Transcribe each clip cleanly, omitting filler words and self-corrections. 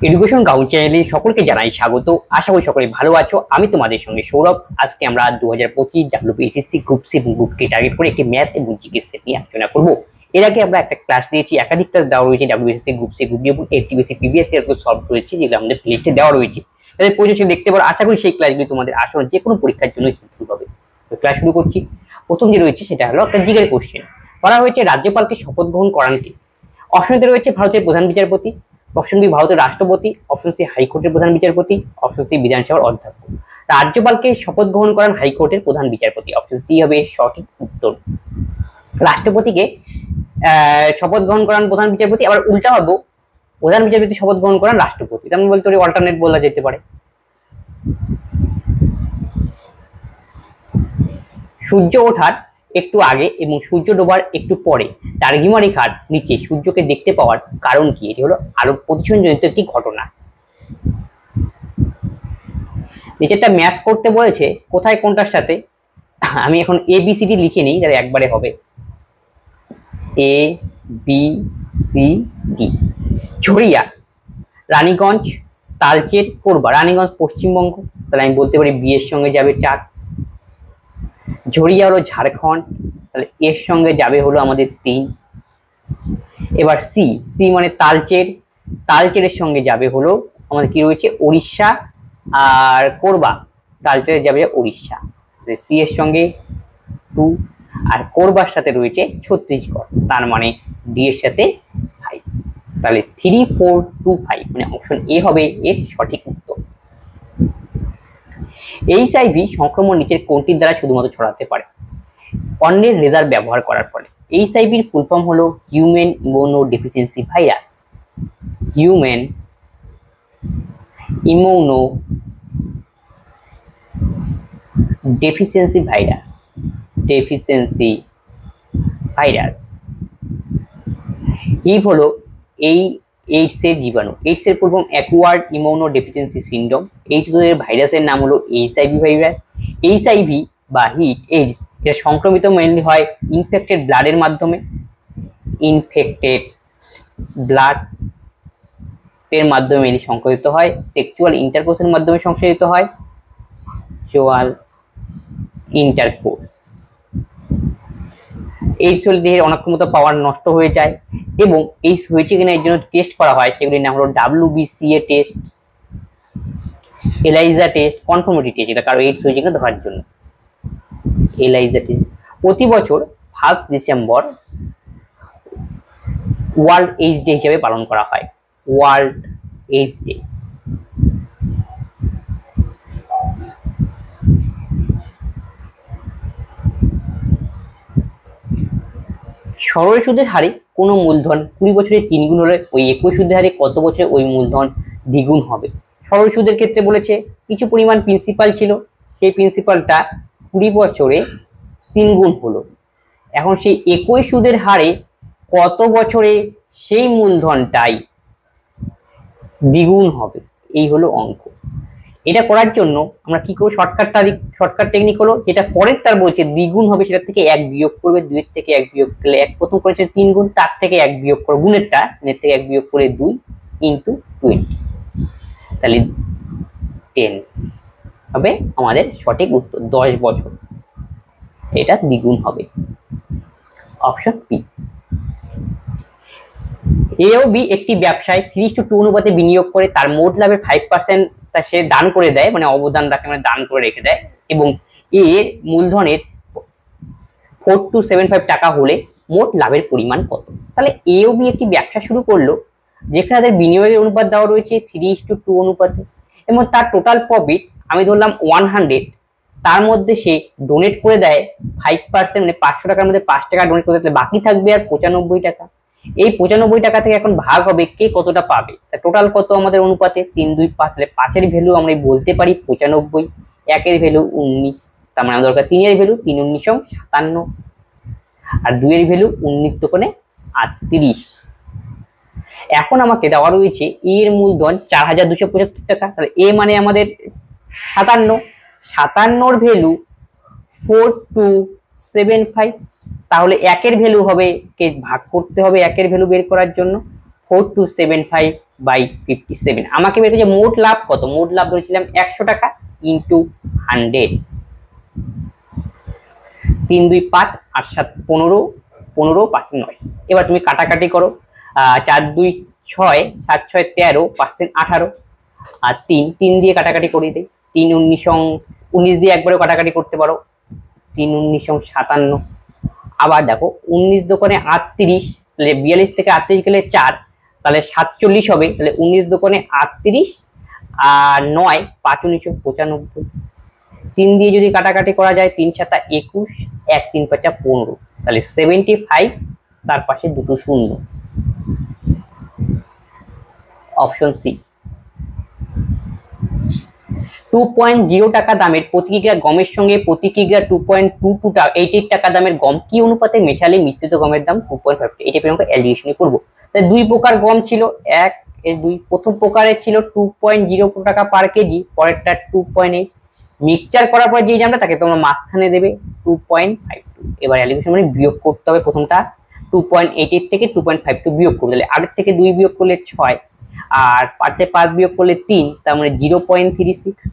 Education ground চ্যানেলে সকলকে জানাই স্বাগত। আশা করি সকলে ভালো আছো। আমি তোমাদের সঙ্গে সৌরভ। আজকে আমরা 2025 WPSSC গ্রুপ সি এবং গ্রুপ কে টার্গেট করে একটি ম্যাথ এবং জিকে সেট নিয়ে আলোচনা করব। এর আগে আমরা একটা ক্লাস দিয়েছি, একাধিক ক্লাস দেওয়া রয়েছে WPSSC group C group D এবং এনটিপিসি পিবিএসসি এর সলভ করেছি, যেগুলো আমাদের প্লেলিস্টে দেওয়া রয়েছে। তাদের প্রয়োজন দেখতে পারো। আশা করি সেই ক্লাসগুলি তোমাদের আসলে যে কোনো পরীক্ষার জন্য উপযোগী হবে। তো ক্লাস শুরু করছি। প্রথম যে রয়েছে সেটা হলো একটা জিকের কোশ্চেন। বলা হয়েছে রাজ্যপালকে শপথ গ্রহণ করান কে? অপশনতে রয়েছে ভারতের প্রধান বিচারপতি, অপশন বি ভারতের রাষ্ট্রপতি, অপশন সি হাইকোর্টের প্রধান বিচারপতি, অপশন সি বিধানসভার অধ্যক্ষ। রাজ্যপালকে শপথ গ্রহণ করান হাইকোর্টের প্রধান বিচারপতি। অপশন সি হবে সঠিক উত্তর। রাষ্ট্রপতিকে শপথ গ্রহণ করান প্রধান বিচারপতি, আবার উল্টা হবে প্রধান বিচারপতি শপথ গ্রহণ করান রাষ্ট্রপতি। আমি বলতে পারি অল্টারনেট বলা যেতে পারে। সূর্য ওঠার একটু আগে এবং সূর্য ডোবার একটু পরে দ্রাঘিমা রেখার নিচে সূর্যকে দেখতে পাওয়ার কারণ কি? এটি হলো আলোক প্রতিসরণজনিত একটি ঘটনা। নিচেরটা ম্যাচ করতে বলেছে, কোথায় কোনটার সাথে। আমি এখন এ বি সি ডি লিখে নিই, তাহলে একবারে হবে এ বি সি ডি। ঝরিয়া, রানীগঞ্জ, তালচের, কোরবা। রানীগঞ্জ পশ্চিমবঙ্গ, তাহলে আমি বলতে পারি বি এর সঙ্গে যাবে 4। ঝরিয়া হলো ঝাড়খণ্ড, তাহলে এর সঙ্গে যাবে হলো আমাদের 3। এবার সি, সি মানে তালচের, তালচেরের সঙ্গে যাবে হলো আমাদের কি রয়েছে উড়িষ্যা, আর কোরবা তালচেরে যাবে উড়িষ্যা, সি এর সঙ্গে 2, আর কোরবার সাথে রয়েছে ছত্তিশগড়, তার মানে ডি এর সাথে 5। তাহলে 3, 4, 2, 5 মানে অপশন এ হবে এর সঠিক উত্তর। এইচআইভি সংক্রমণ নিচের কোনটির দ্বারা শুধুমাত্র ছড়াতে পারে? অন্যের রেজার ব্যবহার করার ফলে। এইচআইভির ফুল ফর্ম হলো human immunodeficiency virus. Human immunodeficiency virus, deficiency virus. হিভ হলো এই এইডস এর জীবাণু। এইডস এর full form acquired immunodeficiency syndrome. AIDS এর ভাইরাসের নাম হলো এইচআইভি ভাইরাস। এইচআইভি বা হিট এইডস এটা সংক্রমিত মেইনলি হয় ইনফেক্টেড ব্লাডের মাধ্যমে। ইনফেক্টেড ব্লাড এর মাধ্যমে এটি সংক্রমিত হয়। সেক্সুয়াল ইন্টারকোর্সের মাধ্যমে সংক্রমিত হয়। Sexual intercourse. এইডস হলে দেহের অনাক্রম্যতা পাওয়ার নষ্ট হয়ে যায়, এবং এইডস হয়েছে কিনা এর জন্য টেস্ট করা হয়, সেগুলির নাম হলো WBCA test, ELISA test, confirmatory test. এটা কারো এইডস হয়েছে কিনা ধরার জন্য এলাইজা টেস্ট। প্রতি বছর 1 ডিসেম্বর ওয়ার্ল্ড এইডস ডে হিসেবে পালন করা হয়। World AIDS day. সরল সুদের হারে কোনো মূলধন 20 বছরে 3 গুণ হলে ওই একই সুদের হারে কত বছরে ওই মূলধন দ্বিগুণ হবে? সরল সুদের ক্ষেত্রে বলেছে কিছু পরিমাণ প্রিন্সিপাল ছিল, সেই প্রিন্সিপালটা 20 বছরে 3 গুণ হলো। এখন সেই একই সুদের হারে কত বছরে সেই মূলধনটাই দ্বিগুণ হবে, এই হলো অঙ্ক। এটা করার জন্য আমরা কি করব? শর্টকাট টেকনিক হলো, যেটা পরের তার বলছে দ্বিগুণ হবে সেটা থেকে 1 বিয়োগ করবে। 2 এর থেকে 1 বিয়োগ করলে 1, প্রথম করেছে 3 গুণ, তার থেকে 1 বিয়োগ করো গুণেরটা, এর থেকে 1 বিয়োগ করে 2 ইনটু 20, তাহলে 10 হবে আমাদের সঠিক উত্তর। 10 বছর এটা দ্বিগুণ হবে। Option P. এ ও বি একটি ব্যবসায় 3:2 অনুপাতে বিনিয়োগ করে তার মোট লাভের 5% তা সে দান করে দেয়, মানে অবদান রাখে, মানে দান করে রেখে দেয়, এবং এর মূলধনের 4275 টাকা হলে মোট লাভের পরিমাণ কত? তাহলে এ ও বি একটি ব্যবসা শুরু করলো যেখানে তাদের বিনিয়োগের অনুপাত দেওয়া রয়েছে 3:2 অনুপাতে, এবং তার টোটাল প্রফিট আমি ধরলাম 100, তার মধ্যে সে ডোনেট করে দেয় 5%, মানে 500 টাকার মধ্যে 5 টাকা ডোনেট করে দিলে বাকি থাকবে আর 95 টাকা। এই 95 টাকা থেকে এখন ভাগ হবে কে কতটা পাবে। টোটাল কত আমাদের অনুপাতে 3, 2, 5, তাহলে 5 এর ভ্যালু আমরা বলতে পারি 95, 1 এর ভ্যালু 19, তার মানে দরকার 3 এর ভ্যালু 3 19 57, আর 2 এর ভ্যালু 19 দোকানে 38। এখন আমাকে দেওয়া রয়েছে এর মূলধন 4275 টাকা, তাহলে এ মানে আমাদের 57, 57 এর ভ্যালু 4275, তাহলে 1 এর ভ্যালু হবে কে ভাগ করতে হবে 1 এর ভ্যালু বের করার জন্য 4275 বাই 57। আমাকে বের করছে মোট লাভ কত, মোট লাভ ধরেছিলাম 100 টাকা ইন্টু 100, 3 2 5 8 7 15, 15 5 9। এবার তুমি কাটাকাটি করো, 4 2 6 7 6 13, 5 3 18, আর 3 দিয়ে কাটাকাটি করে দেই, 3 19 দিয়ে একবারও কাটাকাটি করতে পারো, 3 19 57। আবার দেখো 19 দোকানে 38, তাহলে 42 থেকে 38 গেলে 4, তাহলে 47 হবে, তাহলে 19 দোকানে 38 আর 9 5 19 95। 3 দিয়ে যদি কাটাকাটি করা যায়, 3 7 21, 1 3 5 15, তাহলে 75, তার পাশে দুটো শূন্য, অপশন সি। 2.0 টাকা দামের প্রতি কিগ্রা গমের সঙ্গে প্রতি কিগ্রা 2.22 টাকা দামের গম কি অনুপাতে মেশালে মিশ্রিত গমের দাম 2.5? এটা পেয়ে আমরা অ্যালিগেশনে করব। তাহলে দুই প্রকার গম ছিল, এক এর দুই। প্রথম প্রকারের ছিল 2.0 টাকা পার কেজি, পরেরটা 2.8। মিক্সচার করার পর যে দামটা তাকে তোমরা মাঝখানে দেবে 2.52। এবার অ্যালিগেশন মানে বিয়োগ করতে হবে, প্রথমটা 2.8 থেকে 2.52 বিয়োগ করতে হবে। আগের থেকে 2 বিয়োগ করলে 6, আর 5 বিয়োগ করলে 3, তার মানে 0.36।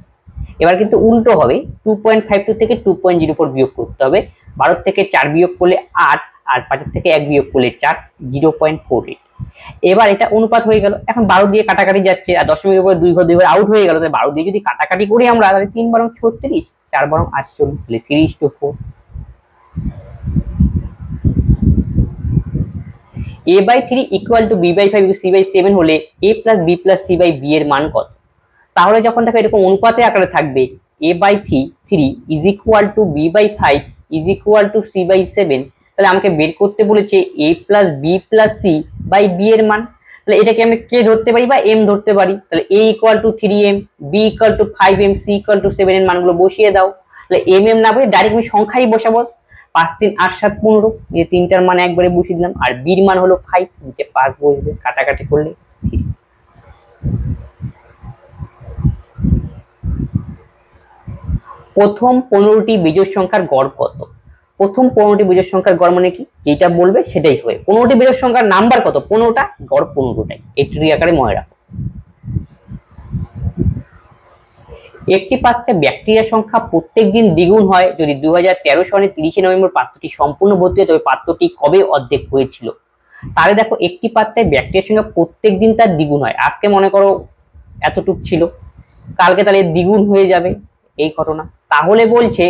এবার কিন্তু উল্টো হবে, 2.52 থেকে 2.04 বিয়োগ করতে হবে। 12 থেকে 4 বিয়োগ করলে 8, আর 5 থেকে 1 বিয়োগ করলে 4, 0.48। এবার এটা অনুপাত হয়ে গেল। এখন 12 দিয়ে কাটাকাটি যাচ্ছে, আর দশমিকের উপরে 2 ঘর 2 ঘর আউট হয়ে গেল। তাহলে 12 দিয়ে যদি কাটাকাটি করি আমরা, তাহলে 3 বারং 36, 4 বারং 48, তাহলে 3:4। a/3 equal to b/5 c/7 হলে a plus b plus c by b এর মান কত? তাহলে যখন দেখো এরকম অনুপাতের আকারে থাকবে, a/3 is equal to b/5 is equal to c/7, তাহলে আমাকে বের করতে বলেছে a plus b plus c by b এর মান। তাহলে এটাকে আমি কে ধরতে পারি বা m ধরতে পারি। তাহলে a equal to 3m, b equal to 5m, c equal to 7 এর মানগুলো বসিয়ে দাও। তাহলে m না বলে ডাইরেক্ট আমি সংখ্যাই বসাবো, 5 3 8 7 15, এই তিনটার মান একবারে বসিয়ে দিলাম। আর b এর মান হলো 5, নিচে 5 বসবে, কাটাকাটি করলে 3। প্রথম 15টি বিজোড় সংখ্যার গড় কত? প্রথম 15টি বিজোড় সংখ্যার গড় মানে কি, যেটা বলবে সেটাই হবে। 15টি বিজোড় সংখ্যার নাম্বার কত? 15টা, গড় 15টাই। এটি আকারে মনে রাখো। একটি পাত্রে ব্যাকটেরিয়া সংখ্যা প্রত্যেকদিন দ্বিগুণ হয় যদি 2013 সালে 30 নভেম্বর পাত্রটি সম্পূর্ণ ভর্তি হয়, তবে পাত্রটি কবে অর্ধেক হয়েছিল? তাহলে দেখো একটি পাত্রে ব্যাকটেরিয়ার সংখ্যা প্রত্যেকদিন তার দ্বিগুণ হয়। আজকে মনে করো এতটুক ছিল, কালকে তাহলে দ্বিগুণ হয়ে যাবে, এই ঘটনা। তাহলে বলছে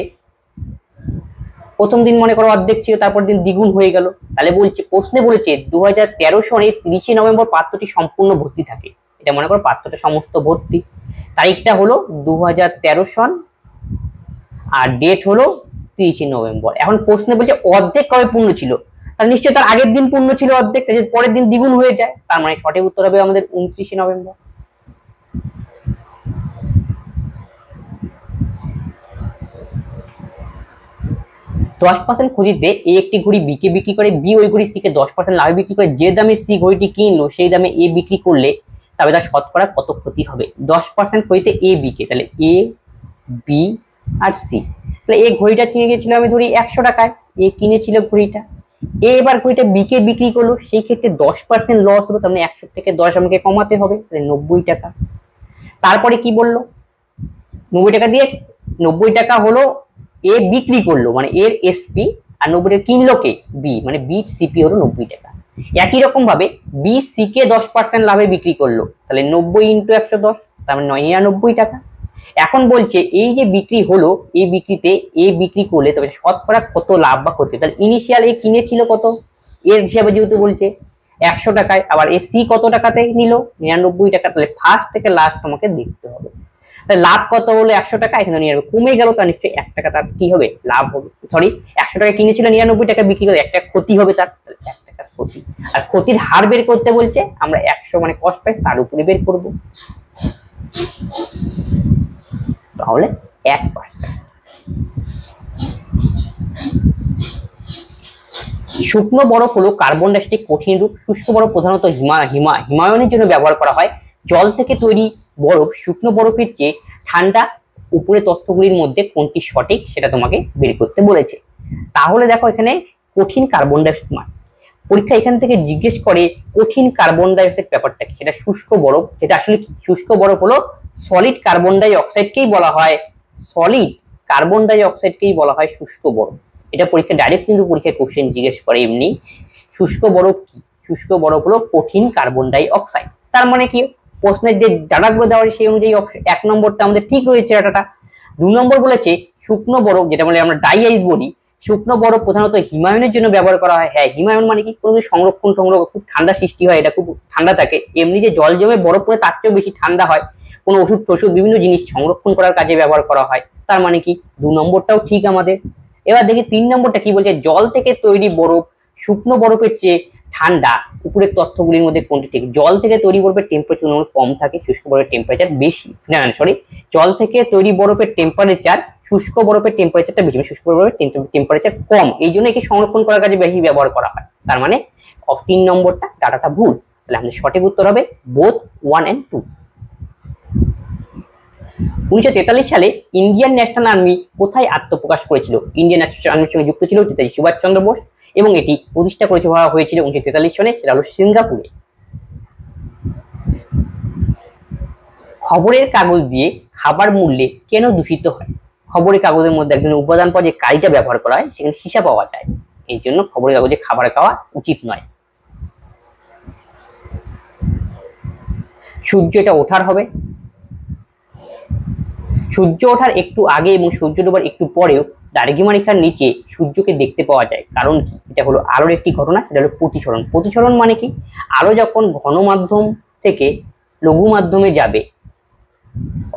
প্রথম দিন মনে করো অর্ধেক ছিল, তারপর দিন দ্বিগুণ হয়ে গেল। তাহলে বলছে প্রশ্নে বলেছে 2013 সনে 30 নভেম্বর পাত্রটি সম্পূর্ণ ভর্তি থাকে। এটা মনে করো পাত্রটা সমস্ত ভর্তি, তারিখটা হলো 2013 সন, আর ডেট হলো 30 নভেম্বর। এখন প্রশ্নে বলছে অর্ধেক কবে পূর্ণ ছিল, তাহলে নিশ্চয়ই তার আগের দিন পূর্ণ ছিল অর্ধেক, পরের দিন দ্বিগুণ হয়ে যায়। তার মানে সঠিক উত্তর হবে আমাদের 29 নভেম্বর। % খুঁজিতে এ একটি ঘড়ি বি কে বিক্রি করে, বি ওই ঘড়ি সি কে 10% লাভে বিক্রি করে, যে দামে সি ঘড়িটি কিনলো সেই দামে এ বিক্রি করলে তবে তার শতকরা কত ক্ষতি হবে? 10% খুঁজিতে এ বি কে, তাহলে এ বি আর সি। তাহলে এই ঘড়িটা কিনে গেছিল আমি ধরি 100 টাকায়, এ কিনেছিল ঘড়িটা, এ এবার ঘড়িটা বি কে বিক্রি করলো, সেই ক্ষেত্রে 10% লস হলো, তার মানে 100 থেকে 10 আমাকে কমাতে হবে, তাহলে 90 টাকা। তারপরে কি বললো, 90 টাকা দিয়ে 90 টাকা হলো এ বিক্রি করলো, মানে এর এসপি, আর 90 টাকা কিনলো কে, বি, মানে বি সিপি হলো 90 টাকা। একই রকম ভাবে বি সি কে 10% লাভে বিক্রি করলো, তাহলে 90 ইন্টু 110, তার মানে 99 টাকা। এখন বলছে এই যে বিক্রি হলো, এই বিক্রিতে এ বিক্রি করলে তবে শতকরা কত লাভ বা ক্ষতি? তাহলে ইনিশিয়াল এ কিনেছিল কত, এর হিসাবে যেহেতু বলছে 100 টাকায়, আবার এ সি কত টাকাতে নিল, 99 টাকা। তাহলে ফার্স্ট থেকে লাস্ট তোমাকে দেখতে হবে। লাভ কত হলো 100 টাকা, এখানে কমে গেল, তার নিশ্চয়ই 1 টাকা তার কি হবে, লাভ হবে। সরি, 100 টাকা কিনেছিল, 99 টাকা বিক্রি করে, 1 টাকা ক্ষতি হবে তার, 1 টাকা ক্ষতি। আর ক্ষতির হার বের করতে বলছে, আমরা 100 মানে কস্ট প্রাইস, তার উপরে বের করব। তাহলে 1%। শুকনো বরফ হলো কার্বন ডাই অক্সাইডের কঠিন রূপ। শুষ্ক বরফ প্রধানত হিমায়নের জন্য ব্যবহার করা হয়। জল থেকে তৈরি বরফ শুকনো বরফের চেয়ে ঠান্ডা। উপরে তথ্যগুলির মধ্যে কোনটি সঠিক সেটা তোমাকে বের করতে বলেছে। তাহলে দেখো এখানে কঠিন কার্বন ডাই অক্সাইড মান, পরীক্ষা এখান থেকে জিজ্ঞেস করে কঠিন কার্বন ডাই অক্সাইড ব্যাপারটা কি, সেটা শুষ্ক বরফ, যেটা আসলে কি শুষ্ক বরফ হলো সলিড কার্বন ডাই অক্সাইডকেই বলা হয়, সলিড কার্বন ডাই অক্সাইডকেই বলা হয় শুষ্ক বরফ। এটা পরীক্ষা ডাইরেক্ট কিন্তু পরীক্ষায় কোশ্চেন জিজ্ঞেস করে এমনি, শুষ্ক বরফ কি, শুষ্ক বরফ হলো কঠিন কার্বন ডাই অক্সাইড। তার মানে কি প্রশ্নের যে ডাটাগুলো দেওয়া হয় সেই অনুযায়ী 1 নম্বরটা আমাদের ঠিক রয়েছে ডাটাটা। 2 নম্বর বলেছে শুকনো বরফ, যেটা বলে আমরা ড্রাই আইস বলি, শুকনো বরফ প্রধানত হিমায়নের জন্য ব্যবহার করা হয়। হ্যাঁ, হিমায়ন মানে কি কোনো সংরক্ষণ খুব ঠান্ডা সৃষ্টি হয়, এটা খুব ঠান্ডা থাকে, এমনি যে জল জমে বরফ পড়ে তার চেয়েও বেশি ঠান্ডা হয়, কোনো ওষুধ টষুধ বিভিন্ন জিনিস সংরক্ষণ করার কাজে ব্যবহার করা হয়। তার মানে কি 2 নম্বরটাও ঠিক আমাদের। এবার দেখি 3 নম্বরটা কি বলছে, জল থেকে তৈরি বরফ শুকনো বরফের চেয়ে ঠান্ডা, উপরের তথ্যগুলির মধ্যে কোনটি ঠিক? জল থেকে তৈরি বরফের টেম্পারেচার কম থাকে, শুষ্ক বরফের টেম্পারেচার বেশি। না সরি, জল থেকে তৈরি বরফের টেম্পারেচার শুষ্ক বরফের টেম্পারেচারটা বেশি, শুষ্ক বরফের টেম্পারেচার কম, এই জন্য একে সংরক্ষণ করার কাজে বেশি ব্যবহার করা হয়। তার মানে 3 নম্বরটা ডাটাটা ভুল। তাহলে আমাদের সঠিক উত্তর হবে বোথ 1 and 2। 1943 সালে ইন্ডিয়ান ন্যাশনাল আর্মি কোথায় আত্মপ্রকাশ করেছিল? ইন্ডিয়ান ন্যাশনাল আর্মির সঙ্গে যুক্ত ছিল নেতাজি সুভাষচন্দ্র বোস এবং এটি প্রতিষ্ঠা করেছে হয়েছিল 1943 সালে, সেটা হলো সিঙ্গাপুরে। খবরের কাগজ দিয়ে খাবার মূল্যে কেন দূষিত হয়? খবরের কাগজের মধ্যে একজন উপাদান পাওয়া যে কালিটা ব্যবহার করা হয় সেখানে সীসা পাওয়া যায়, এই জন্য খবরের কাগজে খাবার খাওয়া উচিত নয়। সূর্য এটা ওঠার হবে, সূর্য ওঠার একটু আগে এবং সূর্য ডোবার একটু পরেও দ্রাঘিমা রেখার নিচে সূর্যকে দেখতে পাওয়া যায়, কারণ কি? এটা হলো আলোর একটি ঘটনা, সেটা হলো প্রতিসরণ। প্রতিসরণ মানে কি? আলো যখন ঘন মাধ্যম থেকে লঘু মাধ্যমে যাবে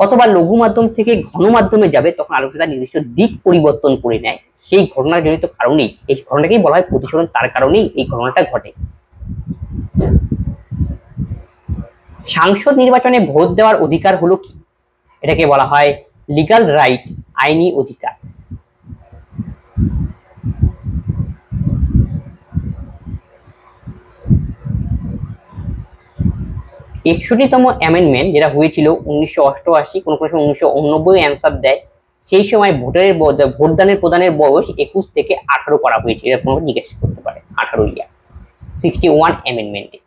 অথবা লঘু মাধ্যম থেকে ঘন মাধ্যমে যাবে, তখন আলোটা তার নির্দিষ্ট দিক পরিবর্তন করে নেয়। সেই ঘটনার জনিত কারণেই এই ঘটনাকেই বলা হয় প্রতিসরণ, তার কারণেই এই ঘটনাটা ঘটে। সাংসদ নির্বাচনে ভোট দেওয়ার অধিকার হলো কি? এটাকে বলা হয় লিগ্যাল রাইট, আইনি অধিকার। 61তম অ্যামেন্ডমেন্ট যেটা হয়েছিল 1988, কোনো কোনো সময় 1989 অ্যান্সার দেয়, সেই সময় ভোটদানের প্রদানের বয়স 21 থেকে 18 করা হয়েছে, এটা কোনো জিজ্ঞেস করতে পারে। 18 ইয়ার 61 অ্যামেন্ডমেন্টে।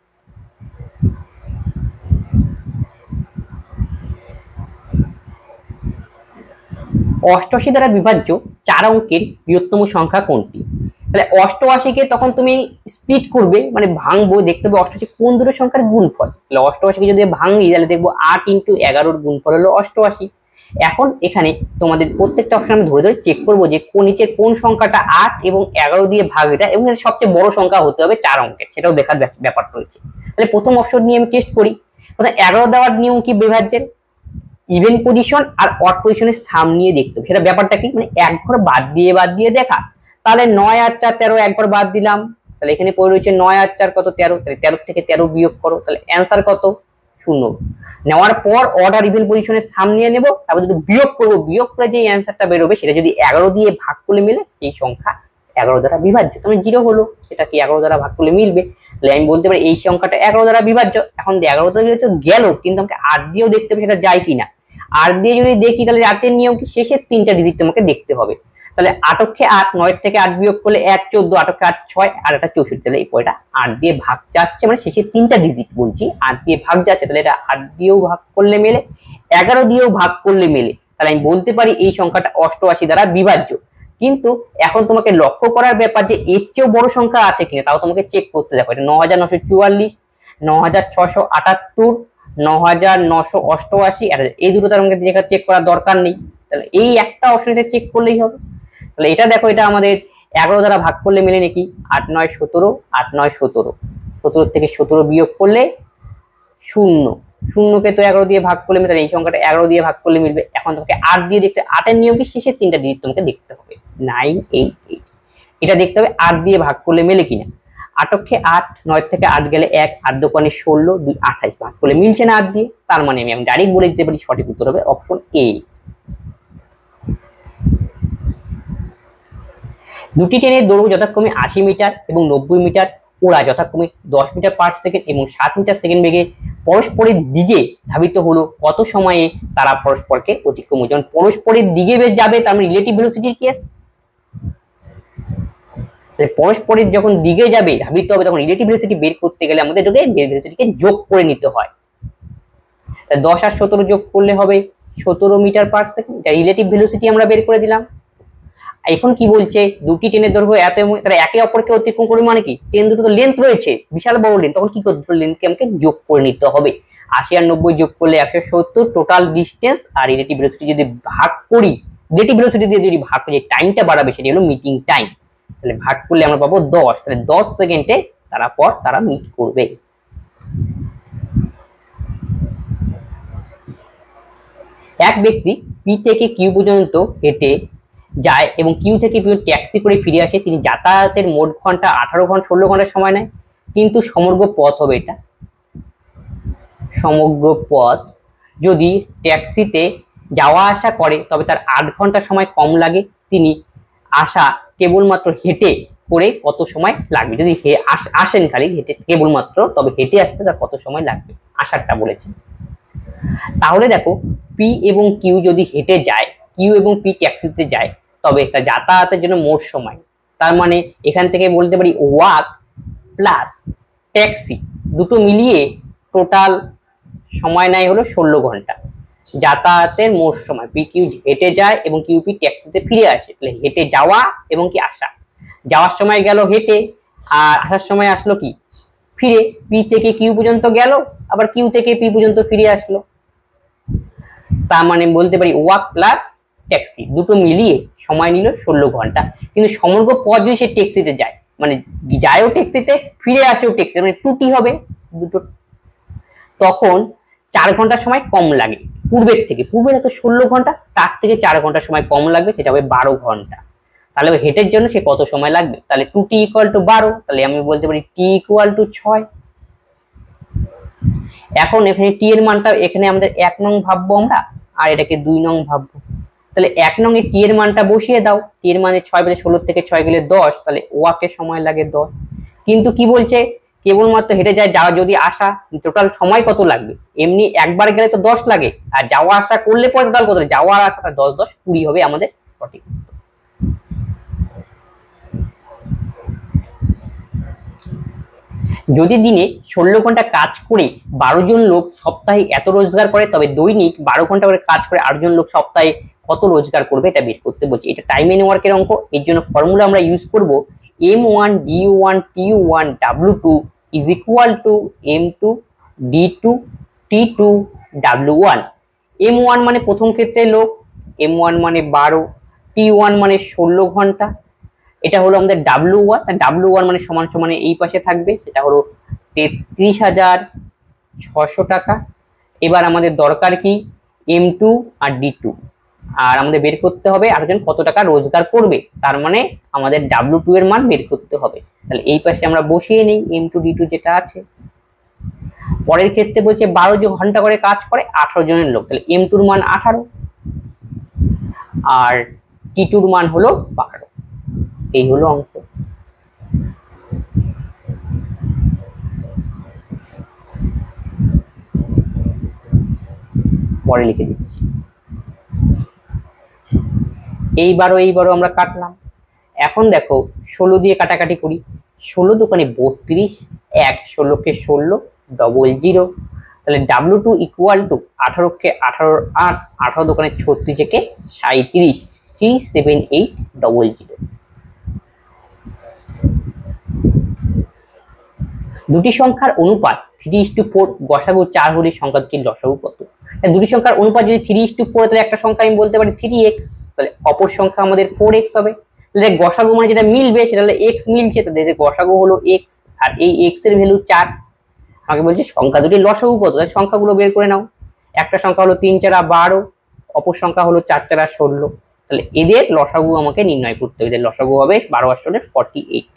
অষ্টআশি দ্বারা বিভাজ্য 4 অঙ্কের বৃহত্তম সংখ্যা কোনটি? তাহলে 88কে তখন তুমি স্প্লিট করবে, মানে ভাঙবো, দেখতে পাবো 88 কোন দুটো সংখ্যার গুণফল। তাহলে 88কে যদি ভাঙি তাহলে দেখবো 8 × 11 গুণফল হলো 88। এখন এখানে তোমাদের প্রত্যেকটা অপশন আমি ধরে ধরে চেক করবো যে নিচের কোন সংখ্যাটা 8 এবং 11 দিয়ে ভাগ এটা, এবং সবচেয়ে বড় সংখ্যা হতে হবে 4 অঙ্কের, সেটাও দেখার ব্যাপার রয়েছে। তাহলে প্রথম অপশন নিয়ে আমি টেস্ট করি। 11 দেওয়ার নিয়ম কি বিভাজ্যের? ইভেন পজিশন আর অড পজিশনের সাম নিয়ে দেখতে হবে, সেটা ব্যাপারটা কি? মানে এক ঘর বাদ দিয়ে দেখা। তাহলে 9 আর 4 13, এক ঘর বাদ দিলাম, তাহলে এখানে পড়ে রয়েছে 9 আর 4 কত? 13, তাহলে 13 থেকে 13 বিয়োগ করো, তাহলে অ্যান্সার কত? 0। নেওয়ার পর অড আর ইভেন পজিশনের সাম নিয়ে নেব, তারপর যদি বিয়োগ করবো, বিয়োগ করে যে অ্যান্সারটা বেরোবে সেটা যদি 11 দিয়ে ভাগ করলে মিলে সেই সংখ্যা 11 দ্বারা বিভাজ্য। তুমি 0 হলো, সেটা কি 11 দ্বারা ভাগ করলে মিলবে। তাহলে আমি বলতে পারি এই সংখ্যাটা 11 দ্বারা বিভাজ্য। এখন 11 দ্বারা বিভাজ্য গেল, কিন্তু আমাকে 8 দিয়েও দেখতে হবে সেটা যায় কিনা। 8 দিয়ে যদি দেখি তাহলে 8 এর নিয়ম কি? শেষের 3টা ডিজিট তোমাকে দেখতে হবে। তাহলে 8 8, 9 থেকে 8 বিয়োগ করলে 1 14, 8 8 6 আর এটা 64, তাহলে এই পয়টা 8 দিয়ে ভাগ যাচ্ছে, মানে শেষের 3টা ডিজিট বলছি 8 দিয়ে ভাগ যাচ্ছে, তাহলে এটা 8 দিয়েও ভাগ করলে মেলে, 11 দিয়েও ভাগ করলে মেলে। তাহলে আমি বলতে পারি এই সংখ্যাটা 88 দ্বারা বিভাজ্য। কিন্তু এখন তোমাকে লক্ষ্য করার ব্যাপার যে এর চেয়েও বড় সংখ্যা আছে কিনা, তাও তোমাকে চেক করতে দেখো। এটা 9944, 9678, 9988, এই দুটো তার মধ্যে চেক করার দরকার নেই, তাহলে এই একটা অপশন এটা চেক করলেই হবে। তাহলে এটা দেখো, এটা আমাদের 11 দ্বারা ভাগ করলে মেলে নাকি? 8 9 17, 8 9 17, 17 থেকে 17 বিয়োগ করলে 0, 0কে তো 11 দিয়ে ভাগ করলে মিলবে, এই সংখ্যাটা 11 দিয়ে ভাগ করলে মিলবে। এখন তোমাকে 8 দিয়ে দেখতে, 8 এর নিয়ম কি? শেষের 3টা ডিজিট তোমাকে দেখতে হবে, 9 8 8, এটা দেখতে হবে 8 দিয়ে ভাগ করলে মেলে কিনা। 8 কে 8, 9 থেকে 8 গেলে 1, 8 দোকানে 16, 2 28, ভাগ করলে মিলছে না 8 দিয়ে। তার মানে আমি ডাইরেক্ট বলে দিতে পারি সঠিক উত্তর হবে অপশন এ। দুটি ট্রেনের দৈর্ঘ্য যথাক্রমে 80 মিটার এবং 90 মিটার, ওরা যথাক্রমে 10 মিটার পার সেকেন্ড এবং 7 মিটার সেকেন্ড বেগে পরস্পরের দিকে ধাবিত হলো, কত সময়ে তারা পরস্পরকে অতিক্রম করবে? পরস্পরের দিকে যাবে, তার মানে রিলেটিভ ভেলোসিটির কেস। তাহলে পরস্পরের যখন দিকে যাবে ধাবিত হবে তখন রিলেটিভ ভেলোসিটি বের করতে গেলে আমাদের ভেলোসিটিকে যোগ করে নিতে হয়। 10 আর 17 যোগ করলে হবে 17 মিটার পার সেকেন্ড, এটা রিলেটিভ ভেলোসিটি আমরা বের করে দিলাম। এখন কি বলছে, দুটি ট্রেনের দৈর্ঘ্য এত, তারা একে অপরকে অতিক্রম করবে মানে কি, ট্রেন দুটো তো লেন্থ রয়েছে, বিশাল বড় লেন্থ, তখন কি করতে হবে, লেন্থকে আমাকে যোগ করে নিতে হবে। 80 আর 90 যোগ করলে 170 টোটাল ডিস্টেন্স, আর রিলেটিভ ভেলোসিটি যদি ভাগ করি, রিলেটিভ ভেলোসিটি দিয়ে যদি ভাগ করি, টাইমটা বাড়াবে, সেটা হলো মিটিং টাইম। তাহলে ভাগ করলে আমরা পাবো 10, তাহলে 10 সেকেন্ডে তারা মিট করবে। এক ব্যক্তি পি থেকে কিউ পর্যন্ত হেঁটে যায় এবং কিউ থেকে পি ট্যাক্সি করে ফিরে আসে, তিনি যাতায়াতের মোট ঘন্টা 18 ঘন্টা 16 ঘন্টা সময় নেয়, কিন্তু সমগ্র পথ হবে এটা, সমগ্র পথ যদি ট্যাক্সিতে যাওয়া আসা করে তবে তার 8 ঘন্টা সময় কম লাগে, তিনি আসা কেবলমাত্র হেঁটে করে কত সময় লাগবে, যদি আসেন খালি হেঁটে কেবলমাত্র, তবে হেঁটে আসতে তার কত সময় লাগবে, আসারটা বলেছে। তাহলে দেখো পি এবং কিউ যদি হেঁটে যায়, কিউ এবং পি ট্যাক্সিতে যায়, তবে তার যাতায়াতের জন্য মোট সময়, তার মানে এখান থেকে বলতে পারি ওয়াক প্লাস ট্যাক্সি দুটো মিলিয়ে টোটাল সময় নেয় হলো 16 ঘন্টা। যাতায়াতের মোট সময়, পি কিউ হেঁটে যায় এবং কিউ পি ট্যাক্সিতে ফিরে আসে, তাহলে হেঁটে যাওয়া এবং কি আসা, যাওয়ার সময় গেল হেঁটে আর আসার সময় আসলো কি ফিরে, পি থেকে কিউ পর্যন্ত গেল আবার কিউ থেকে পি পর্যন্ত ফিরে আসলো, তার মানে বলতে পারি ওয়াক প্লাস ট্যাক্সি দুটো মিলিয়ে সময় নিল 16 ঘন্টা। কিন্তু সমগ্র পথ যদি সে ট্যাক্সিতে যায়, মানে যায়ও ট্যাক্সিতে ফিরে আসেও ট্যাক্সিতে, মানে টুটি হবে দুটো, তখন 4 ঘন্টার সময় কম লাগে পূর্বের থেকে, পূর্বের তো 16 ঘন্টা, তার থেকে 4 ঘন্টার সময় কম লাগবে, সেটা হবে 12 ঘন্টা। তাহলে হেঁটের জন্য সে কত সময় লাগবে, তাহলে 2t = 12, তাহলে আমি বলতে পারি t = 6। এখন এখানে টি এর মানটা এখানে আমাদের 1 নং ভাববো আমরা, আর এটাকে 2 নং ভাববো, তাহলে 1 নং এ টি এর মানটা বসিয়ে দাও, টি এর মানে 6 বেলে 16 থেকে 6 গেলে 10, তাহলে ওয়াকে সময় লাগে 10। কিন্তু কি বলছে, কেবলমাত্র হেঁটে যায়, যাওয়া যদি আসা, টোটাল সময় কত লাগবে, এমনি একবার গেলে তো 10 লাগে, আর যাওয়া আসা করলে পরে টোটাল কত, যাওয়া আর আসাটা 10 10 20 হবে আমাদের সঠিক। যদি দিনে 16 ঘন্টা কাজ করে 12 জন লোক সপ্তাহে এত রোজগার করে, তবে দৈনিক 12 ঘন্টা করে কাজ করে 8 জন লোক সপ্তাহে কত রোজগার করবে, এটা বের করতে বলছি। এটা টাইম এন্ড ওয়ার্কের অঙ্ক, এর জন্য ফর্মুলা আমরা ইউজ করব m1 d1 t1 w2 is equal to m2 d2 t2 w1। m1 মানে প্রথম ক্ষেত্রে লোক, m1 মানে 12, t1 মানে 16 ঘন্টা, এটা হলো আমাদের W1, W1 মানে সমান সমান এই পাশে থাকবে, এটা হলো 33,600 টাকা। এবার আমাদের দরকার কি M2 আর D2, আর আমাদের বের করতে হবে আরেকজন কত টাকা রোজগার করবে, তার মানে আমাদের W2 এর মান বের করতে হবে। তাহলে এই পাশে আমরা বসিয়ে নেই M2 D2 যেটা আছে। পরের ক্ষেত্রে বলছে 12 ঘন্টা করে কাজ করে 18 জনের লোক, তাহলে M2 এর মান 18 আর T2 এর মান হলো 12। এই হলো অঙ্ক। পরে লিখে দিচ্ছি। এইবারও আমরা কাটলাম। এখন দেখো 16 দিয়ে কাটাকাটি করি, 16 দোকানে 32, 1 16 কে 16 ডবল 0, তাহলে W2 = 18 কে 18 8, 18 দোকানে 36 কে 37, 37800। দুটি সংখ্যার অনুপাত 3:4, গসাগু 4 হলে সংখ্যা দুটির লসাগু কত। দুটি সংখ্যার অনুপাত যদি 3:4, তাহলে একটা সংখ্যা আমি বলতে পারি 3x, তাহলে অপর সংখ্যা আমাদের 4x হবে। তাহলে গসাগু মানে যেটা মিলবে সেটা হলো x মিলছে, তাহলে গসাগু হলো x, আর এই x এর ভ্যালু 4। আমাকে বলছে সংখ্যা দুটির লসাগু কত, তাহলে সংখ্যাগুলো বের করে নাও। একটা সংখ্যা হলো 3 4 12, অপর সংখ্যা হলো 4 4 16, তাহলে এদের লসাগু আমাকে নির্ণয় করতে হবে। এদের লসাগু হবে 12 8 48।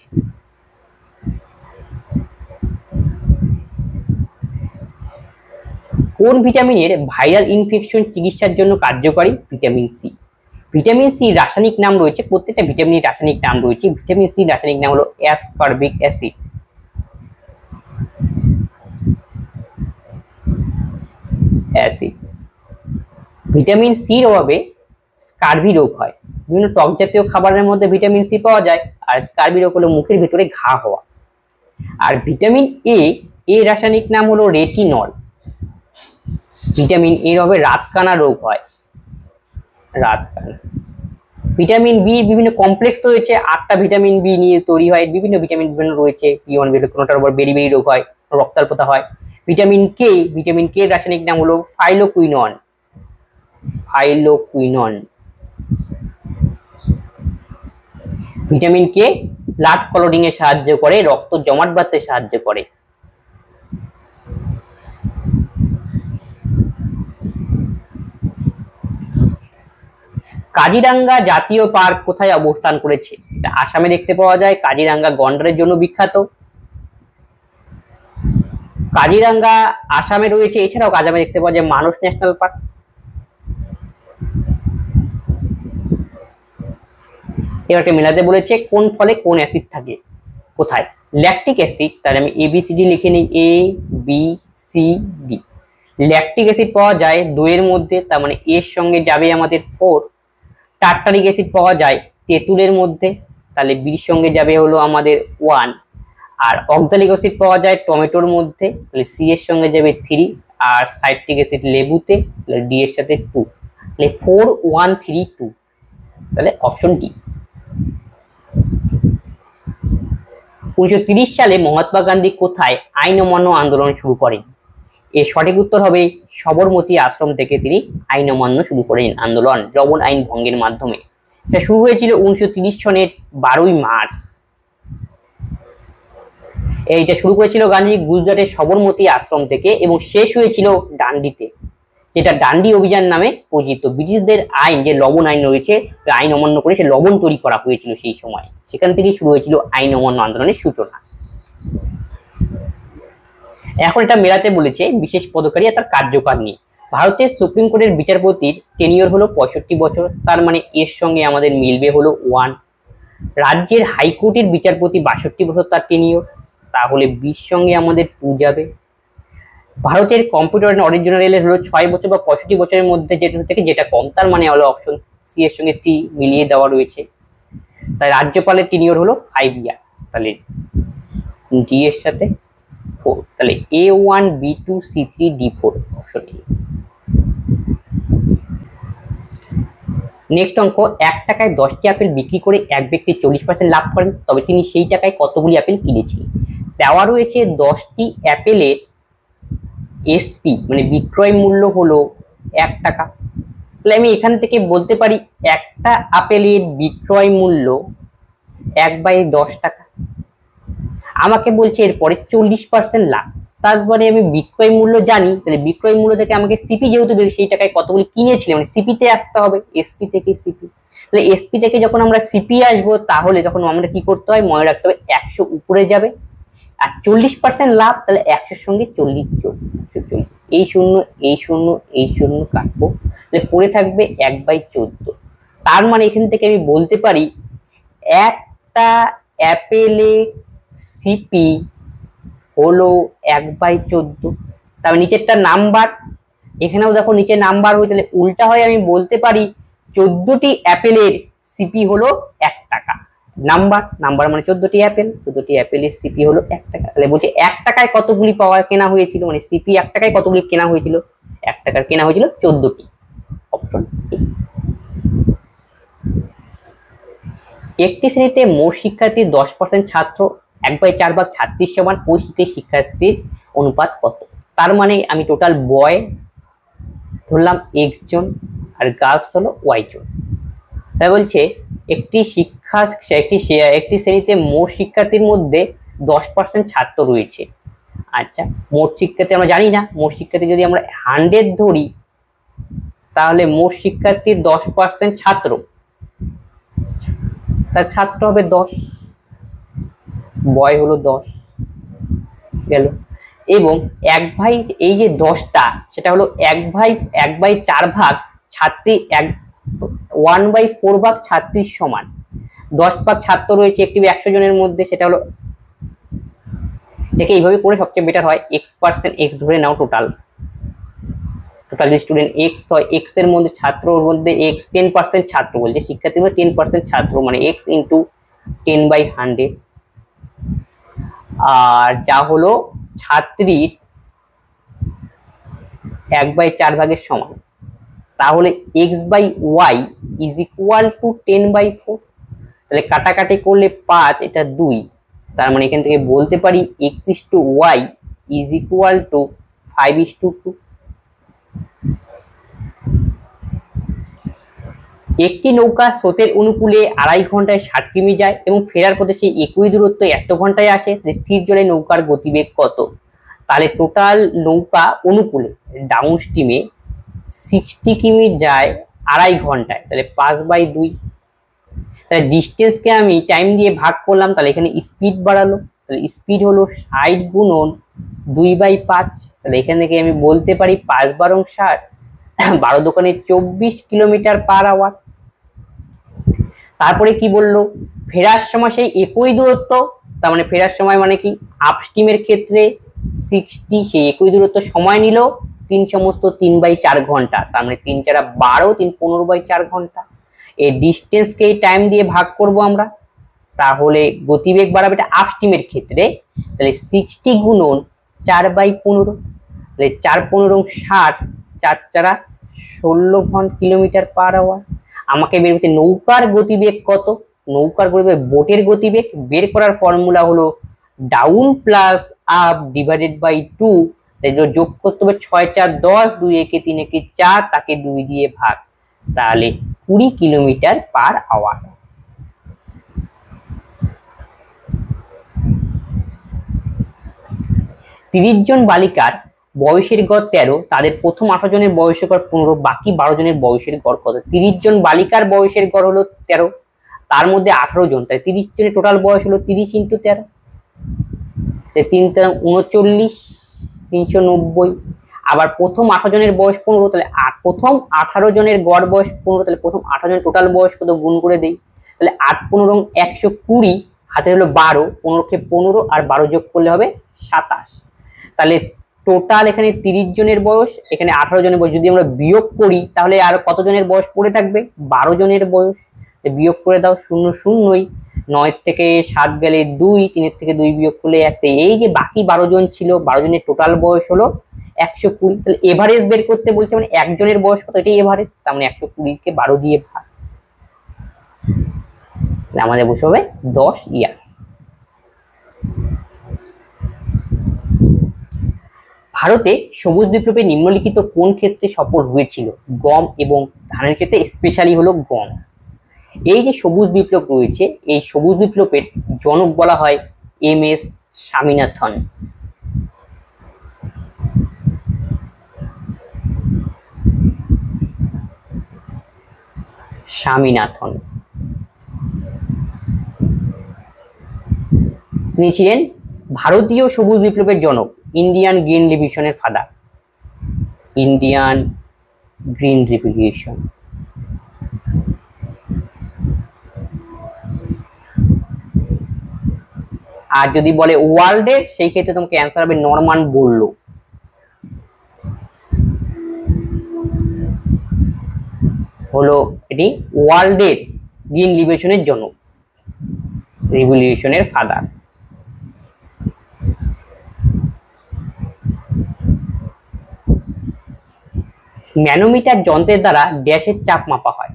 কোন ভিটামিনের ভাইরাল ইনফেকশন চিকিৎসার জন্য কার্যকরী, ভিটামিন সি। ভিটামিন সি রাসায়নিক নাম রয়েছে, প্রত্যেকটা ভিটামিনের রাসায়নিক নাম রয়েছে। ভিটামিন সি রাসায়নিক নাম হলো অ্যাসকারবিক অ্যাসিড। ভিটামিন সির অভাবে স্কারভি রোগ হয়। বিভিন্ন টক জাতীয় খাবারের মধ্যে ভিটামিন সি পাওয়া যায়। আর স্কার্বি রোগ হলো মুখের ভিতরে ঘা হওয়া। আর ভিটামিন এ এর রাসায়নিক নাম হলো রেটিনল। ভিটামিন এর হবে রাতকানা রোগ হয়, রাতকানা। ভিটামিন বি বিভিন্ন কমপ্লেক্স রয়েছে, 8টা ভিটামিন বি নিয়ে তৈরি হয়। বিভিন্ন ভিটামিন বিভিন্ন রয়েছে, বি1 বি2, কোনোটার উপর বেরি রোগ হয়, রক্তাল্পতা হয়। ভিটামিন কে এর রাসায়নিক নাম হলো phylloquinone. Vitamin K blood clotting এ সাহায্য করে, রক্ত জমাট বাঁধতে সাহায্য করে। কাজিরাঙ্গা জাতীয় পার্ক কোথায় অবস্থান করেছে? এটা আসামে দেখতে পাওয়া যায়। কাজিরাঙ্গা গন্ডারের জন্য বিখ্যাত। কাজিরাঙ্গা আসামে রয়েছে। এছাড়াও আসামে দেখতে পাওয়া যায় মানস ন্যাশনাল পার্ক। এবারকে মেলাতে বলেছে কোন ফলে কোন অ্যাসিড থাকে, কোথায়? Lactic acid. তাহলে আমি ABCD লিখে নিই, ABCD। ল্যাকটিক অ্যাসিড পাওয়া যায় দইয়ের মধ্যে, তার মানে এর সঙ্গে যাবে আমাদের 4। টার্টারিক অ্যাসিড পাওয়া যায় তেঁতুলের মধ্যে, তাহলে বির সঙ্গে যাবে হলো আমাদের 1। আর অক্সালিক অ্যাসিড পাওয়া যায় টমেটোর মধ্যে, তাহলে সি এর সঙ্গে যাবে 3। আর সাইট্রিক অ্যাসিড লেবুতে, তাহলে ডি এর সাথে 2। তাহলে 4 1 3 2, তাহলে অপশন ডি। 1930 সালে মহাত্মা গান্ধী কোথায় আইন অমান্য আন্দোলন শুরু করেন? এর সঠিক উত্তর হবে সবরমতী আশ্রম থেকে তিনি আইন অমান্য শুরু করেন, আন্দোলন লবণ আইন ভঙ্গের মাধ্যমে। এটা শুরু হয়েছিল 1930 সনের 12ই মার্চ। এইটা শুরু করেছিল গান্ধী গুজরাটের সবরমতী আশ্রম থেকে এবং শেষ হয়েছিল ডান্ডিতে, যেটা ডান্ডি অভিযান নামে পরিচিত। ব্রিটিশদের আইন যে লবণ আইন রয়েছে, আইন অমান্য করে সে লবণ তৈরি করা হয়েছিল সেই সময়, সেখান থেকেই শুরু হয়েছিল আইন অমান্য আন্দোলনের সূচনা। এখন এটা মেলাতে বলেছে বিশেষ পদকারী আর তার কার্যকাল নিয়ে। ভারতের সুপ্রিম কোর্টের বিচারপতির টেনিওর হলো 65 বছর, তার মানে এর সঙ্গে আমাদের মিলবে হলো 1। রাজ্যের হাইকোর্টের বিচারপতি 62 বছর তার টেনিওর, তাহলে বির সঙ্গে আমাদের 2 যাবে। ভারতের কম্পিউটার অ্যান্ড অরিজিনাল হলো 6 বছর বা 65 বছরের মধ্যে যেটা থেকে যেটা কম, তার মানে হলো অপশন সি এর সঙ্গে 3 মিলিয়ে দেওয়া রয়েছে। তাই রাজ্যপালের টেনিওর হলো 5 ইয়ার, তাহলে ডি এর সাথে 4, তাহলে A1 B2 C3 D4 option A. Next অঙ্ক, 1 টাকায় 10টি আপেল বিক্রি করে এক ব্যক্তি 40% লাভ করেন, তবে তিনি সেই টাকায় কতগুলি আপেল কিনেছিলেন? দেওয়া রয়েছে 10টি অ্যাপেলের এসপি মানে বিক্রয় মূল্য হলো 1 টাকা। তাহলে আমি এখান থেকে বলতে পারি একটা আপেলের বিক্রয় মূল্য 1/10 টাকা। আমাকে বলছে এরপরে 40% লাভ, তারপরে আমি বিক্রয় মূল্য জানি, তাহলে বিক্রয় মূল্য থেকে আমাকে সিপি যেহেতু বের সেই টাকায় কতগুলি কিনেছিলাম মানে সিপিতে আসতে হবে, এসপি থেকে সিপি। তাহলে এসপি থেকে যখন আমরা সিপি আসবো তাহলে তখন আমরা কি করতে হয়, মনে রাখতে হবে 100 উপরে যাবে। আর 40% লাভ, তাহলে 100-এর সঙ্গে 40 যোগ 140, এই শূন্য এই শূন্য এই শূন্য কাটবো, তাহলে পড়ে থাকবে 1/14। তার মানে এখান থেকে আমি বলতে পারি একটা অ্যাপেলে সিপি হলো 1/14। তবে নিচেরটা নাম্বার, এখানেও দেখো নিচে নাম্বার হয়ে, তাহলে উল্টা হয় আমি বলতে পারি 14টি অ্যাপেলের সিপি হলো 1 টাকা। নাম্বার মানে 14টি অ্যাপেল, 14টি অ্যাপেলের সিপি হলো 1 টাকা। তাহলে বলছে 1 টাকায় কতগুলি পাওয়া কেনা হয়েছিল, মানে সিপি 1 টাকায় কতগুলি কেনা হয়েছিল? 1 টাকার কেনা হয়েছিল 14টি, অপশন এ। একটি শ্রেণীতে মোট শিক্ষার্থীর 10% ছাত্র, 1/4 ভাগ ছাত্রীর সমান, ওই শিক্ষার্থীর অনুপাত কত? তার মানে আমি টোটাল বয় ধরলাম x জন আর গার্লস হলো y জন। তাই বলছে একটি শ্রেণীতে মোট শিক্ষার্থীর মধ্যে 10% ছাত্র রয়েছে। আচ্ছা, মোট শিক্ষার্থী আমরা জানি না, মোট শিক্ষার্থী যদি আমরা 100 ধরি তাহলে মোট শিক্ষার্থীর 10% ছাত্র, তার ছাত্র হবে 10, বয় হলো 10 গেল। এবং এই যে 10টা সেটা হলো 1/4 ভাগ ছাত্রী, 1/4 ভাগ ছাত্রীর সমান। 10 ভাগ ছাত্র রয়েছে একটি 100 জনের মধ্যে, সেটা হলো, এটাকে এইভাবে করে সবচেয়ে বেটার হয় x% x ধরে নাও টোটাল, টোটাল স্টুডেন্ট এক্স, তো এক্স এর মধ্যে ছাত্রর মধ্যে এক্স 10% ছাত্র বলছে, শিক্ষার্থীর মধ্যে 10% ছাত্র, মানে এক্স ইন্টু 10/100। আর যা হলো ছাত্রীর 1/4 ভাগের সমান, তাহলে x/y ইজ ইকুয়াল টু 10/4। তাহলে কাটাকাটি করলে 5, এটা 2, তার মানে এখান থেকে বলতে পারি x/y ইজ ইকুয়াল টু 5:2। একটি নৌকা স্রোতের অনুকূলে 2.5 ঘন্টায় 60 কিমি যায় এবং ফেরার পথে সেই একই দূরত্ব 1 ঘন্টায় আসে, স্থির জলে নৌকার গতিবেগ কত? তাহলে টোটাল নৌকা অনুকূলে ডাউন স্ট্রিমে 60 কিমি যায় 2.5 ঘন্টায়, তাহলে 5/2। তাহলে ডিস্টেন্সকে আমি টাইম দিয়ে ভাগ করলাম, তাহলে এখানে স্পিড বাড়ালো, তাহলে স্পিড হলো 60 গুণন 2/5। তাহলে এখান থেকে আমি বলতে পারি 5×12 = 12 দোকানে 24 কিলোমিটার পার আওয়ার। তারপরে কি বললো, ফেরার সময় সেই একই দূরত্ব, তার মানে ফেরার সময় মানে কি আপস্ট্রিমের ক্ষেত্রে 60, সেই একই দূরত্ব সময় নিল 3 সমস্ত 3/4 ঘন্টা, তার মানে 3 4 12, 3 15/4 ঘন্টা। এই ডিস্টেন্সকে টাইম দিয়ে ভাগ করব আমরা, তাহলে গতিবেগ বাড়াবে এটা আপস্ট্রিমের ক্ষেত্রে, তাহলে 60 গুণন 4/15, তাহলে 4×15 = 60, 4 4 16 কিলোমিটার পার আওয়ার। আমাকে বের করতে নৌকার গতিবেগ কত, নৌকার গতিবেগ বোটের গতিবেগ বের করার ফর্মুলা হলো down plus up divided by 2, যোগ করতে হবে 6 4 10, 2 1 3 1 4, তাকে 2 দিয়ে ভাগ, তাহলে 20 কিলোমিটার পার আওয়ার। তিরিশ জন বালিকার বয়সের গড় 13, তাদের প্রথম 18 জনের বয়সের গড় 15, বাকি 12 জনের বয়সের গড় কত? 30 জন বালিকার বয়সের গড় হলো 13, তার মধ্যে 18 জন, তাই 30 জনের টোটাল বয়স হলো 30 × 13, 3 39, 390। আবার প্রথম 18 জনের বয়স 15, তাহলে প্রথম 18 জনের গড় বয়স 15, তাহলে প্রথম 18 জনের টোটাল বয়স কত গুণ করে দেই, তাহলে 8 15 120, হাতের হলো 12, 15কে 15 আর 12 যোগ করলে হবে 27। তাহলে টোটাল এখানে 30 জনের বয়স, এখানে 18 জনের বয়স, যদি আমরা বিয়োগ করি তাহলে আর কত জনের বয়স পড়ে থাকবে? 12 জনের বয়স। বিয়োগ করে দাও, 0 0, 9 থেকে 7 গেলে 2, 3 থেকে 2 বিয়োগ করলে 1, এই যে বাকি 12 জন ছিল, 12 জনের টোটাল বয়স হলো 120। তাহলে এভারেজ বের করতে বলছে, মানে একজনের বয়স কত, এটাই এভারেজ, তার মানে 120 কে 12 দিয়ে ভাগ, আমাদের বসে হবে 10 ইয়ার। ভারতে সবুজ বিপ্লবে নিম্নলিখিত কোন ক্ষেত্রে সফল হয়েছিল? গম এবং ধানের ক্ষেত্রে, স্পেশালি হলো গম। এই যে সবুজ বিপ্লব রয়েছে, এই সবুজ বিপ্লবের জনক বলা হয় MS স্বামীনাথন। স্বামীনাথন তিনি ছিলেন ভারতীয় সবুজ বিপ্লবের জনক, ইন্ডিয়ান গ্রিন রিভলিউশনের ফাদার, ইন্ডিয়ান গ্রিন রিভলিউশন। আর যদি বলে ওয়ার্ল্ডের, সেই ক্ষেত্রে তোমাকে অ্যান্সার হবে নরমান বোরলো। হলো এটি ওয়ার্ল্ডের গ্রিন রিভলিউশনের জনক, রিভলিউশনের ফাদার। ম্যানোমিটার যন্ত্রের দ্বারা গ্যাসের চাপ মাপা হয়,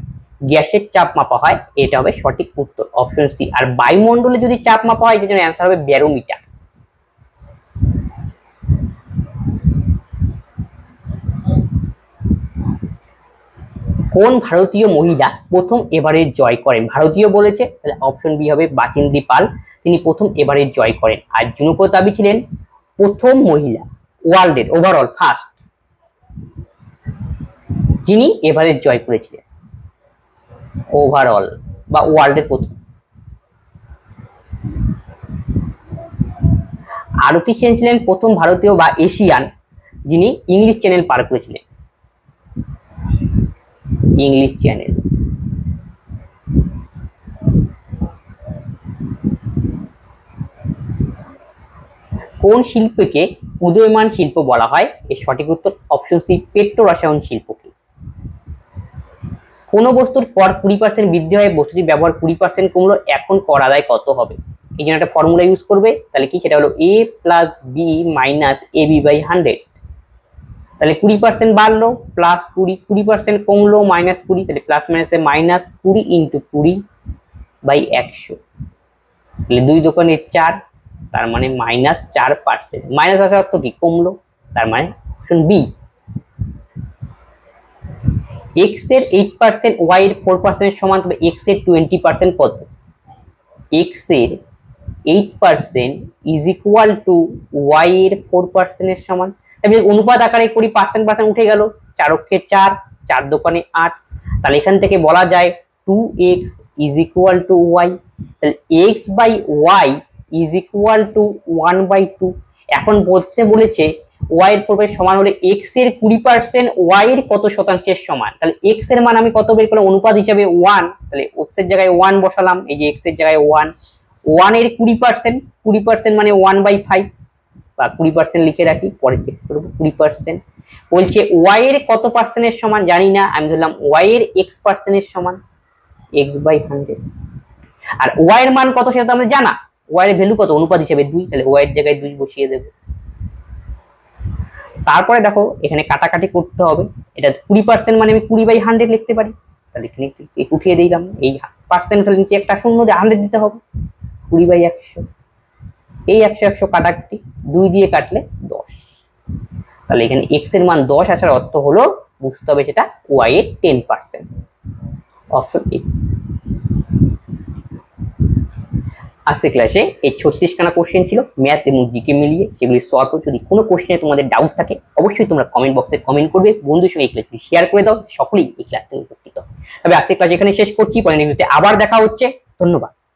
গ্যাসের চাপ মাপা হয়, এটা হবে সঠিক উত্তর, অপশন সি। আর বায়ুমণ্ডলে যদি চাপ মাপা হয়, সেজন্য অ্যান্সার হবে ব্যারোমিটার। কোন ভারতীয় মহিলা প্রথম এভারেস্ট জয় করেন? ভারতীয় বলেছে, তাহলে অপশন বি হবে বাচিন্দ্রী পাল, তিনি প্রথম এভারেস্ট জয় করেন। আর জুনকো তাবি ছিলেন প্রথম মহিলা ওয়ার্ল্ডের ওভারঅল ফার্স্ট যিনি এভারেস্ট জয় করেছিলেন, ওভারঅল বা ওয়ার্ল্ডের প্রথম। আরতি সেন ছিলেন প্রথম ভারতীয় বা এশিয়ান যিনি ইংলিশ চ্যানেল পার করেছিলেন, ইংলিশ চ্যানেল। কোন শিল্পীকে উদীয়মান শিল্প বলা হয়? এর সঠিক উত্তর অপশন সি, পেট্রো রসায়ন শিল্পকে। কোন বস্তুর কর 20% বৃদ্ধি হয়, বস্তুটির ব্যবহার 20% কমলো, এখন কর আদায় কত হবে? এই জন্য একটা ফর্মুলা ইউজ করবে, তাহলে কি সেটা হলো a plus B minus A B by 100। তাহলে 20% বাড়লো প্লাস 20, 20% কমলো মাইনাস 20, তাহলে প্লাস মাইনাসে মাইনাস 20 ইন্টু 20 বাই 100। তাহলে 2 দোকানে 4, তার মানে মাইনাস 4%। মাইনাস আসার অর্থ কি? কমলো, তার মানে অপশন বি। এক্স এর 8% ওয়াই এর 4% এর সমান, তবে এক্স এর 20% কত? এক্স এর 8% ইজ ইকুয়াল টু ওয়াই এর 4% এর সমান। তাহলে অনুপাত আকারে করি, পার্সেন্ট পার্সেন্ট উঠে গেল, 4 অক্ষে 4, 4 দোকানে 8। তাহলে এখান থেকে বলা যায় 2x is equal to Y. তাহলে x by Y is equal to 1/2। এখন বলেছে ওয়াই এর 4% সমান হলে x এর 20% ওয়াই এর কত শতাংশের সমান? তাহলে x এর মান আমি কত বের করলাম? অনুপাত হিসাবে 1, তাহলে x এর জায়গায় 1 বসালাম, এই যে x এর জায়গায় 1, 1 এর 20%, 20% মানে 1/5, বা 20% লিখে রাখি, পরে চেক করবো। 20% বলছে ওয়াই এর কত পার্সেন্টের সমান জানি না, আমি ধরলাম ওয়াই এর x% এর সমান, x/100। আর ওয়াই এর মান কত সেটা তো আমরা জানা, ওয়াই এর ভ্যালু কত? অনুপাত হিসেবে 2, তাহলে ওয়াই এর জায়গায় 2 বসিয়ে দেব। তারপরে দেখো এখানে কাটাকাটি করতে হবে, এটা 20% মানে আমি 20/100 লিখতে পারি, তাহলে এখানে উঠিয়ে দিলাম এই পার্সেন্ট, তাহলে নিচে একটা শূন্য দিয়ে 100 দিতে হবে, 20/100। এই 100 100 কাটাকাটি, 2 দিয়ে কাটলে 10। তাহলে এখানে x এর মান 10 আসার অর্থ হলো, বুঝতে হবে সেটা y এর 10%, অপশন এ। আজকে ক্লাসে এই 36খানা কোশ্চেন ছিল ম্যাথ এবং জিকে মিলিয়ে, সেগুলি সলভ। যদি কোনো কোশ্চেনে তোমাদের ডাউট থাকে অবশ্যই তোমরা কমেন্ট বক্সে কমেন্ট করবে, বন্ধুদের সঙ্গে এই ক্লাসটি শেয়ার করে দাও, সকলেই এই ক্লাস থেকে উপকৃত। তবে আজকে ক্লাস এখানে শেষ করছি, পরের ভিডিওতে আবার দেখা হচ্ছে। ধন্যবাদ।